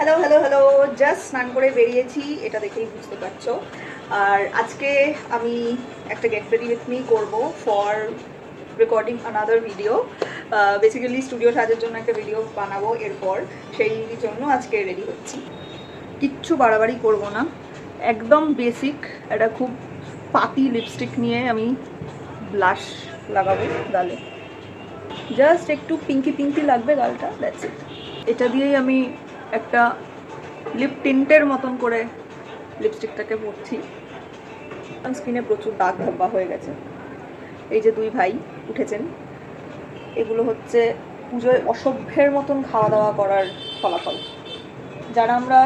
Hello hello hello, just স্নান করে বেরিয়েছি, এটা দেখেই বুঝতে পারছো। আর আজকে আমি একটা গেট রেডি উইথ মি করবো for recording another video. Basically studio সাজার জন্য একটা ভিডিও বানাবো, এরপর সেই জন্য আজকে রেডি হচ্ছি। কিচ্ছু বাড়াবাড়ি করব না, একদম বেসিক একটা খুব পাতি লিপস্টিক নিয়ে আমি ব্লাশ লাগাবো গালে। জাস্ট একটু পিঙ্কি পিঙ্কি লাগবে গালটা, দ্যাটস ইট। এটা দিয়েই আমি একটা লিপ টিন্টের মতন করে লিপস্টিকটাকে পরছি। স্কিনে প্রচুর দাগ ধব্বা হয়ে গেছে। এই যে দুই ভাই উঠেছেন, এগুলো হচ্ছে পুজোয় অসভ্যের মতন খাওয়া দাওয়া করার ফলাফল। যারা আমরা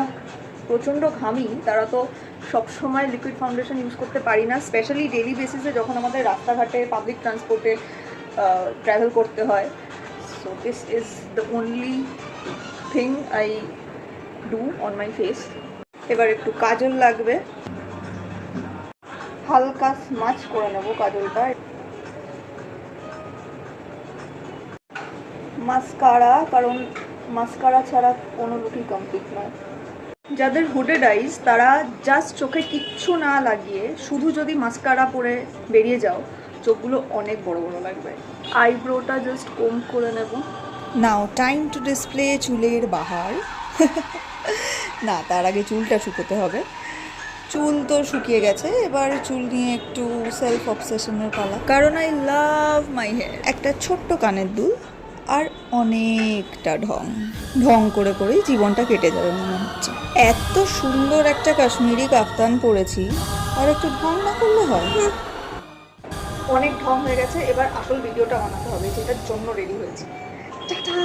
প্রচণ্ড ঘামি তারা তো সবসময় লিকুইড ফাউন্ডেশন ইউজ করতে পারি না, স্পেশালি ডেইলি বেসিসে যখন আমাদের রাস্তাঘাটে পাবলিক ট্রান্সপোর্টে ট্রাভেল করতে হয়। So this is the only thing I do on my face. এবার একটু কাজল লাগবে, হালকা স্মাচ করে নেবো কাজলটা। মাস্কারা, কারণ মাস্কারা ছাড়া কোনো লুকই কমপ্লিট নয়। যাদের হুডেড আইজ তারা জাস্ট চোখে কিচ্ছু না লাগিয়ে শুধু যদি মাস্কারা পরে বেরিয়ে যাও, চোখগুলো অনেক বড় বড় লাগবে। আইব্রোটা জাস্ট কোম করে নেব। নাও টাইম টু ডিসপ্লে চুলের বাহার। না, তার আগে চুলটা শুকোতে হবে। চুল তো শুকিয়ে গেছে, এবার চুল নিয়ে একটু সেলফ অবসেশনের পালা, কারণ আই লাভ মাই হেয়ার। একটা ছোট্ট কানের দুল আর অনেকটা ঢং করে করেই জীবনটা কেটে যাবে মনে হচ্ছে। এত সুন্দর একটা কাশ্মীরি কাফতান পরেছি, আর একটু ঢং না করলে হয়? অনেক ঢং হয়ে গেছে, এবার আসল ভিডিওটা বানাতে হবে, যেটার জন্য রেডি হয়েছি। টাটা।